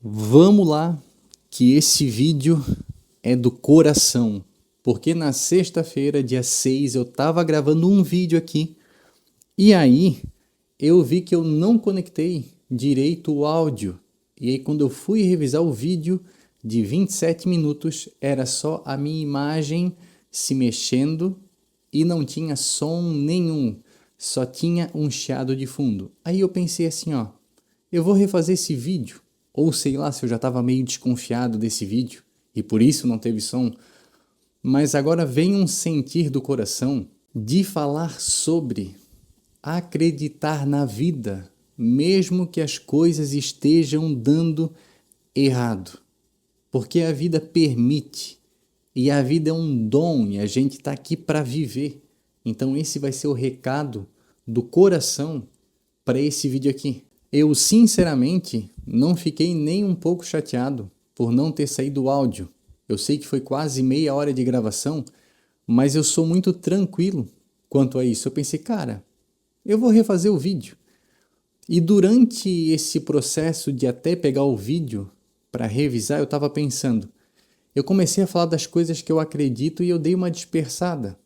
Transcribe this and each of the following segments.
Vamos lá, que esse vídeo é do coração, porque na sexta-feira, dia 6, eu estava gravando um vídeo aqui e aí eu vi que eu não conectei direito o áudio. E aí quando eu fui revisar o vídeo de 27 minutos, era só a minha imagem se mexendo e não tinha som nenhum, só tinha um chiado de fundo. Aí eu pensei assim, ó, eu vou refazer esse vídeo, ou sei lá se eu já estava meio desconfiado desse vídeo e por isso não teve som, mas agora vem um sentir do coração de falar sobre acreditar na vida, mesmo que as coisas estejam dando errado, porque a vida permite e a vida é um dom e a gente está aqui para viver. Então esse vai ser o recado do coração para esse vídeo aqui. Eu, sinceramente, não fiquei nem um pouco chateado por não ter saído o áudio. Eu sei que foi quase meia hora de gravação, mas eu sou muito tranquilo quanto a isso. Eu pensei, cara, eu vou refazer o vídeo. E durante esse processo de até pegar o vídeo para revisar, eu estava pensando, eu comecei a falar das coisas que eu acredito e eu dei uma dispersada.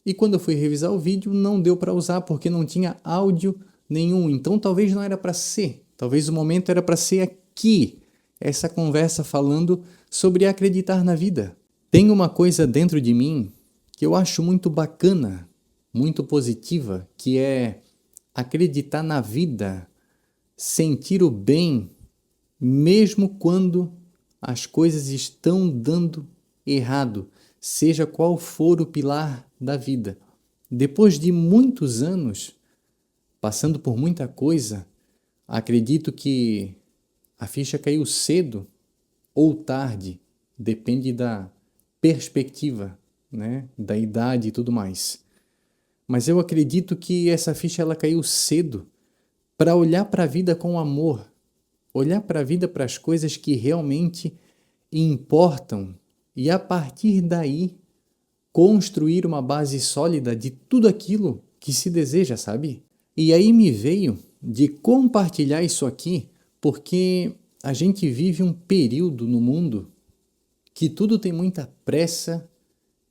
E quando eu fui revisar o vídeo, não deu para usar porque não tinha áudio nenhum. Então talvez não era para ser. Talvez o momento era para ser aqui. Essa conversa falando sobre acreditar na vida. Tem uma coisa dentro de mim que eu acho muito bacana, muito positiva, que é acreditar na vida, sentir o bem, mesmo quando as coisas estão dando errado, seja qual for o pilar da vida. Depois de muitos anos, passando por muita coisa, acredito que a ficha caiu cedo ou tarde, depende da perspectiva, né, da idade e tudo mais. Mas eu acredito que essa ficha ela caiu cedo para olhar para a vida com amor, olhar para a vida, para as coisas que realmente importam e a partir daí construir uma base sólida de tudo aquilo que se deseja, sabe? E aí me veio de compartilhar isso aqui porque a gente vive um período no mundo que tudo tem muita pressa,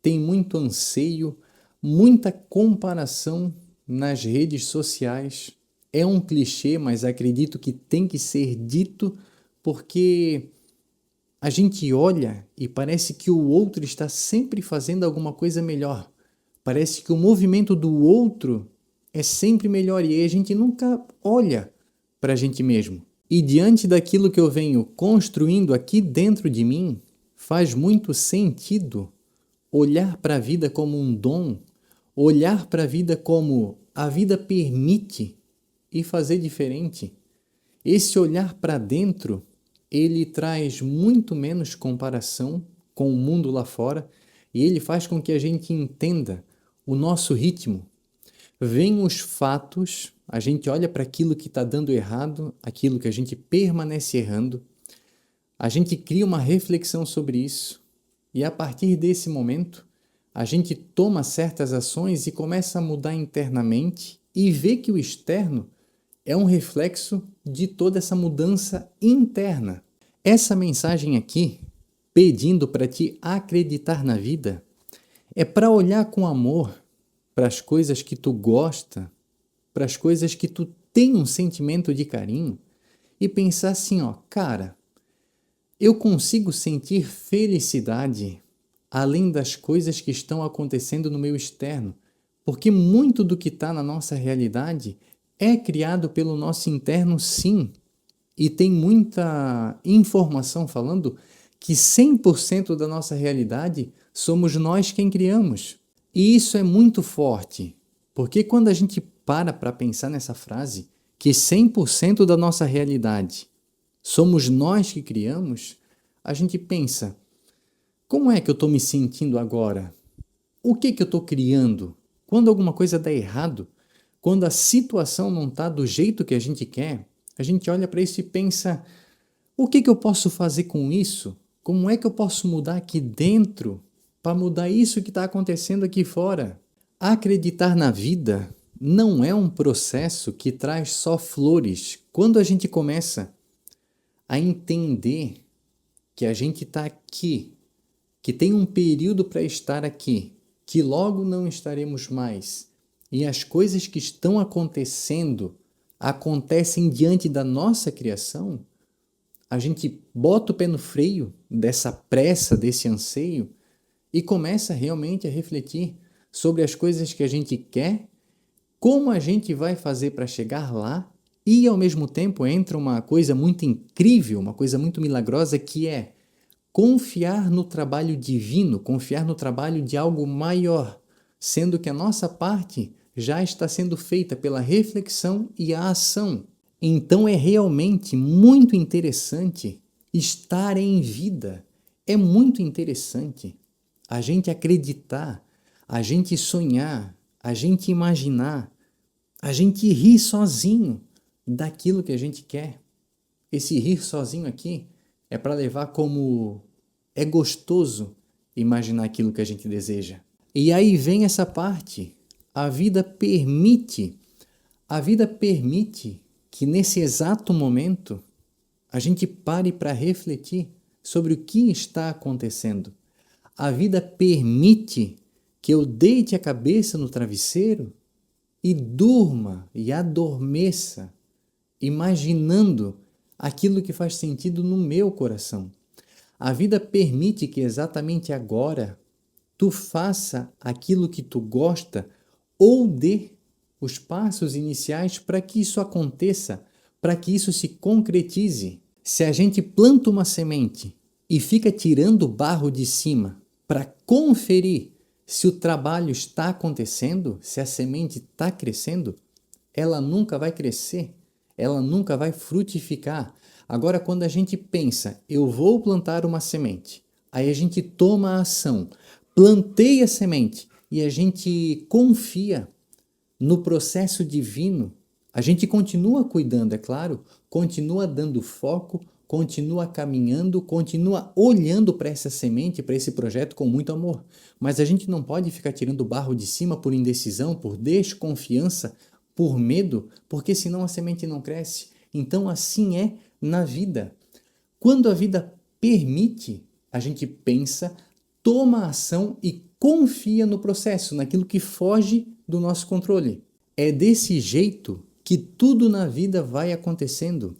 tem muito anseio, muita comparação nas redes sociais. É um clichê, mas acredito que tem que ser dito porque a gente olha e parece que o outro está sempre fazendo alguma coisa melhor. Parece que o movimento do outro é sempre melhor e aí a gente nunca olha para a gente mesmo. E diante daquilo que eu venho construindo aqui dentro de mim, faz muito sentido olhar para a vida como um dom, olhar para a vida como a vida permite e fazer diferente. Esse olhar para dentro, ele traz muito menos comparação com o mundo lá fora e ele faz com que a gente entenda o nosso ritmo. Vêm os fatos, a gente olha para aquilo que está dando errado, aquilo que a gente permanece errando, a gente cria uma reflexão sobre isso e a partir desse momento a gente toma certas ações e começa a mudar internamente e vê que o externo é um reflexo de toda essa mudança interna. Essa mensagem aqui, pedindo para te acreditar na vida, é para olhar com amor para as coisas que tu gosta, para as coisas que tu tem um sentimento de carinho e pensar assim, ó, cara, eu consigo sentir felicidade além das coisas que estão acontecendo no meu externo, porque muito do que está na nossa realidade é criado pelo nosso interno, sim, e tem muita informação falando que 100% da nossa realidade somos nós quem criamos. E isso é muito forte, porque quando a gente para pensar nessa frase, que 100% da nossa realidade somos nós que criamos, a gente pensa, como é que eu estou me sentindo agora? O que eu estou criando? Quando alguma coisa dá errado, quando a situação não está do jeito que a gente quer, a gente olha para isso e pensa, o que eu posso fazer com isso? Como é que eu posso mudar aqui dentro para mudar isso que está acontecendo aqui fora? Acreditar na vida não é um processo que traz só flores. Quando a gente começa a entender que a gente está aqui, que tem um período para estar aqui, que logo não estaremos mais, e as coisas que estão acontecendo acontecem diante da nossa criação, a gente bota o pé no freio dessa pressa, desse anseio, e começa realmente a refletir sobre as coisas que a gente quer, como a gente vai fazer para chegar lá, e ao mesmo tempo entra uma coisa muito incrível, uma coisa muito milagrosa, que é confiar no trabalho divino, confiar no trabalho de algo maior, sendo que a nossa parte já está sendo feita pela reflexão e a ação. Então é realmente muito interessante estar em vida. É muito interessante a gente acreditar, a gente sonhar, a gente imaginar, a gente rir sozinho daquilo que a gente quer. Esse rir sozinho aqui é para levar como é gostoso imaginar aquilo que a gente deseja. E aí vem essa parte. A vida permite que nesse exato momento a gente pare para refletir sobre o que está acontecendo. A vida permite que eu deite a cabeça no travesseiro e durma e adormeça, imaginando aquilo que faz sentido no meu coração. A vida permite que exatamente agora tu faça aquilo que tu gosta ou dê os passos iniciais para que isso aconteça, para que isso se concretize. Se a gente planta uma semente e fica tirando barro de cima para conferir se o trabalho está acontecendo, se a semente está crescendo, ela nunca vai crescer, ela nunca vai frutificar. Agora, quando a gente pensa, eu vou plantar uma semente, aí a gente toma a ação, planteia a semente e a gente confia no processo divino, a gente continua cuidando, é claro, continua dando foco, continua caminhando, continua olhando para essa semente, para esse projeto com muito amor. Mas a gente não pode ficar tirando barro de cima por indecisão, por desconfiança, por medo, porque senão a semente não cresce. Então assim é na vida. Quando a vida permite, a gente pensa, toma ação e confia no processo, naquilo que foge do nosso controle. É desse jeito que tudo na vida vai acontecendo.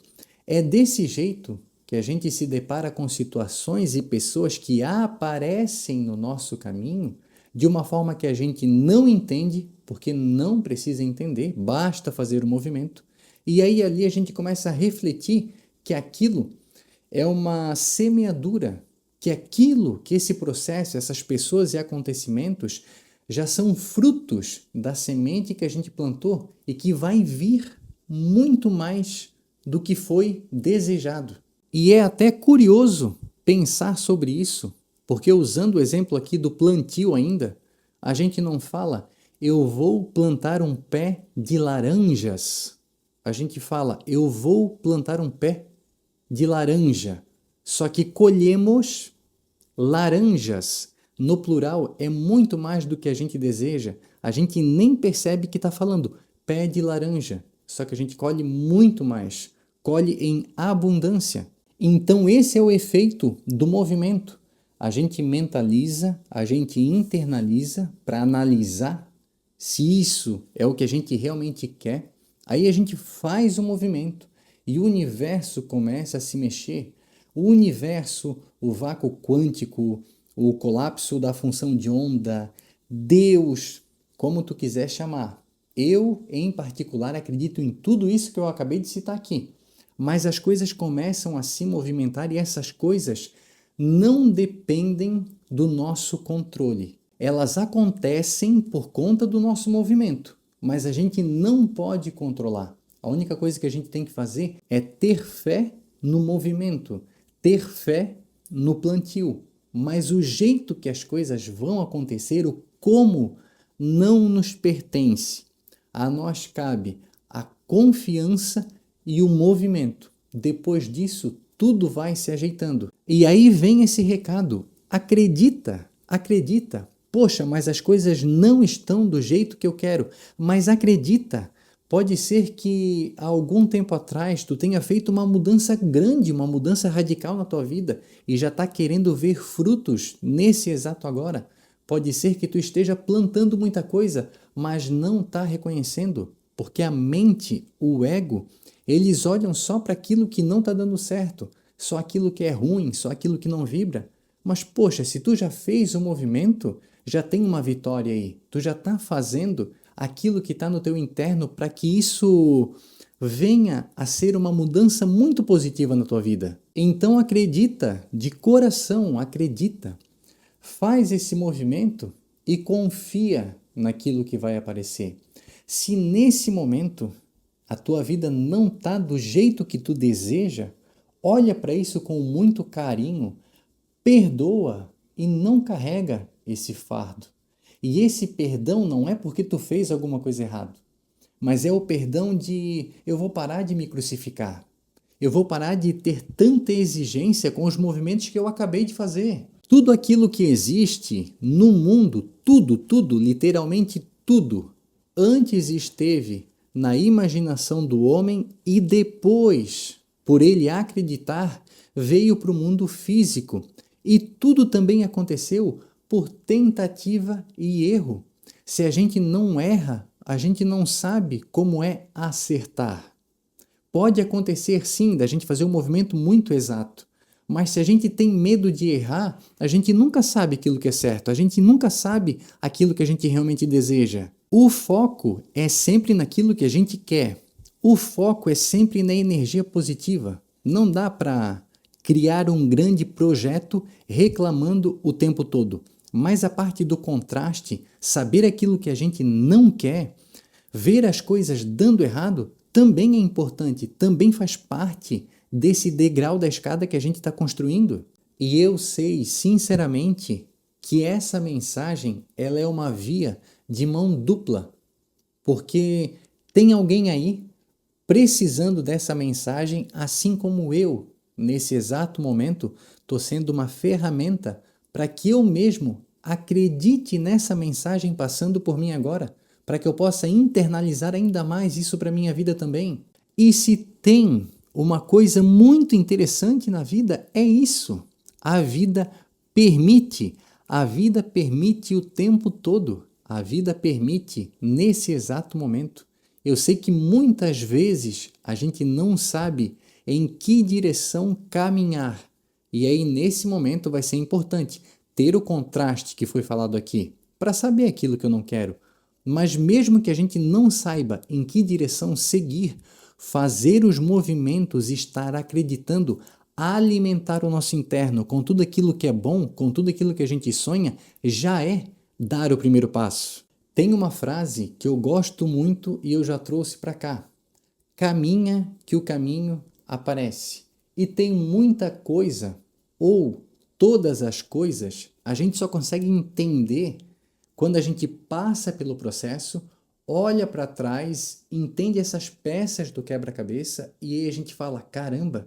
É desse jeito que a gente se depara com situações e pessoas que aparecem no nosso caminho de uma forma que a gente não entende, porque não precisa entender, basta fazer o movimento. E aí ali a gente começa a refletir que aquilo é uma semeadura, que aquilo, que esse processo, essas pessoas e acontecimentos já são frutos da semente que a gente plantou e que vai vir muito mais do que foi desejado. E é até curioso pensar sobre isso, porque usando o exemplo aqui do plantio ainda, a gente não fala, eu vou plantar um pé de laranjas. A gente fala, eu vou plantar um pé de laranja. Só que colhemos laranjas. No plural, é muito mais do que a gente deseja. A gente nem percebe que está falando pé de laranja. Só que a gente colhe muito mais. Colhe em abundância. Então esse é o efeito do movimento. A gente mentaliza, a gente internaliza para analisar se isso é o que a gente realmente quer. Aí a gente faz o movimento e o universo começa a se mexer. O universo, o vácuo quântico, o colapso da função de onda, Deus, como tu quiser chamar. Eu, em particular, acredito em tudo isso que eu acabei de citar aqui. Mas as coisas começam a se movimentar e essas coisas não dependem do nosso controle. Elas acontecem por conta do nosso movimento, mas a gente não pode controlar. A única coisa que a gente tem que fazer é ter fé no movimento, ter fé no plantio. Mas o jeito que as coisas vão acontecer, o como, não nos pertence. A nós cabe a confiança e o movimento. Depois disso, tudo vai se ajeitando. E aí vem esse recado. Acredita, acredita. Poxa, mas as coisas não estão do jeito que eu quero. Mas acredita, Pode ser que há algum tempo atrás tu tenha feito uma mudança grande, uma mudança radical na tua vida e já está querendo ver frutos nesse exato agora. Pode ser que tu esteja plantando muita coisa, mas não está reconhecendo, porque a mente, o ego, eles olham só para aquilo que não está dando certo, só aquilo que é ruim, só aquilo que não vibra. Mas poxa, se tu já fez o movimento, já tem uma vitória aí, tu já está fazendo aquilo que está no teu interno para que isso venha a ser uma mudança muito positiva na tua vida. Então acredita, de coração, acredita. Faz esse movimento e confia naquilo que vai aparecer. Se nesse momento a tua vida não está do jeito que tu deseja, olha para isso com muito carinho, perdoa e não carrega esse fardo. E esse perdão não é porque tu fez alguma coisa errada, mas é o perdão de eu vou parar de me crucificar. Eu vou parar de ter tanta exigência com os movimentos que eu acabei de fazer. Tudo aquilo que existe no mundo, tudo, literalmente tudo, antes esteve na imaginação do homem e depois, por ele acreditar, veio para o mundo físico. E tudo também aconteceu por tentativa e erro. Se a gente não erra, a gente não sabe como é acertar. Pode acontecer sim da gente fazer um movimento muito exato, mas se a gente tem medo de errar, a gente nunca sabe aquilo que é certo, a gente nunca sabe aquilo que a gente realmente deseja. O foco é sempre naquilo que a gente quer. O foco é sempre na energia positiva. Não dá para criar um grande projeto reclamando o tempo todo. Mas a parte do contraste, saber aquilo que a gente não quer, ver as coisas dando errado, também é importante, também faz parte desse degrau da escada que a gente está construindo. E eu sei, sinceramente, que essa mensagem ela é uma via de mão dupla, porque tem alguém aí precisando dessa mensagem, assim como eu, nesse exato momento, estou sendo uma ferramenta para que eu mesmo acredite nessa mensagem passando por mim agora, para que eu possa internalizar ainda mais isso para a minha vida também. E se tem uma coisa muito interessante na vida, é isso. A vida permite o tempo todo. A vida permite nesse exato momento. Eu sei que muitas vezes a gente não sabe em que direção caminhar. E aí, nesse momento, vai ser importante ter o contraste que foi falado aqui, para saber aquilo que eu não quero. Mas mesmo que a gente não saiba em que direção seguir, fazer os movimentos, estar acreditando, alimentar o nosso interno com tudo aquilo que é bom, com tudo aquilo que a gente sonha, já é dar o primeiro passo. Tem uma frase que eu gosto muito e eu já trouxe para cá. Caminha que o caminho aparece. E tem muita coisa, ou todas as coisas, a gente só consegue entender quando a gente passa pelo processo, olha para trás, entende essas peças do quebra-cabeça e aí a gente fala, caramba,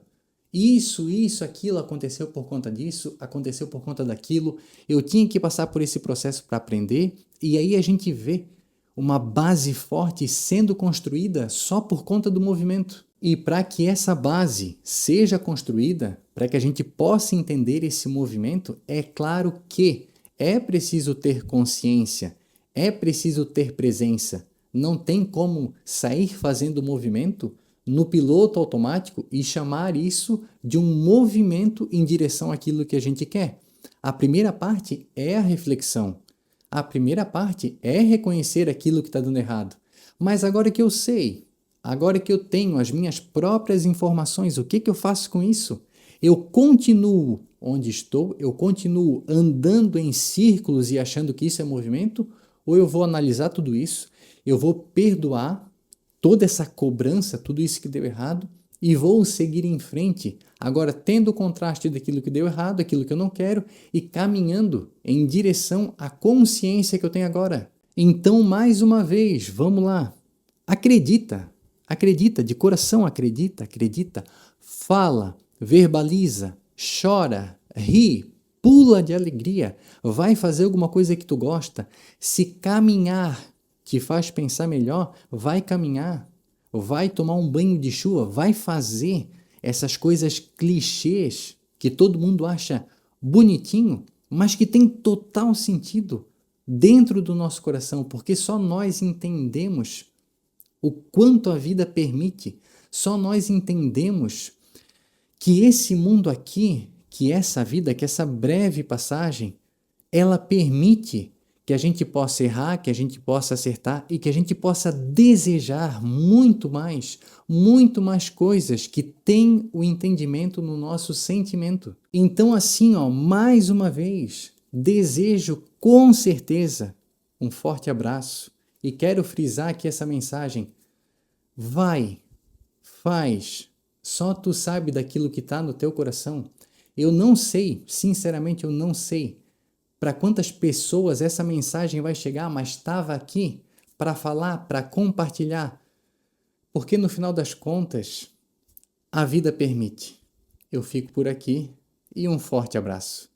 isso, aquilo aconteceu por conta disso, aconteceu por conta daquilo, eu tinha que passar por esse processo para aprender, e aí a gente vê uma base forte sendo construída só por conta do movimento. E para que essa base seja construída, para que a gente possa entender esse movimento, é claro que é preciso ter consciência, é preciso ter presença. Não tem como sair fazendo movimento no piloto automático e chamar isso de um movimento em direção àquilo que a gente quer. A primeira parte é a reflexão. A primeira parte é reconhecer aquilo que está dando errado. Mas agora que eu sei, agora que eu tenho as minhas próprias informações, o que eu faço com isso? Eu continuo onde estou, eu continuo andando em círculos e achando que isso é movimento, ou eu vou analisar tudo isso, eu vou perdoar toda essa cobrança, tudo isso que deu errado, e vou seguir em frente, agora tendo o contraste daquilo que deu errado, aquilo que eu não quero, e caminhando em direção à consciência que eu tenho agora. Então, mais uma vez, vamos lá. Acredita, de coração acredita, fala, verbaliza, chora, ri, pula de alegria, vai fazer alguma coisa que tu gosta. Se caminhar te faz pensar melhor, vai caminhar, vai tomar um banho de chuva, vai fazer essas coisas clichês que todo mundo acha bonitinho, mas que tem total sentido dentro do nosso coração, porque só nós entendemos o quanto a vida permite, só nós entendemos que esse mundo aqui, que essa vida, que essa breve passagem, ela permite que a gente possa errar, que a gente possa acertar e que a gente possa desejar muito mais coisas que tem o entendimento no nosso sentimento. Então, assim, ó, mais uma vez, desejo com certeza um forte abraço e quero frisar aqui essa mensagem. Vai, faz, só tu sabe daquilo que está no teu coração. Eu não sei, sinceramente eu não sei para quantas pessoas essa mensagem vai chegar, mas estava aqui para falar, para compartilhar, porque no final das contas, a vida permite. Eu fico por aqui e um forte abraço.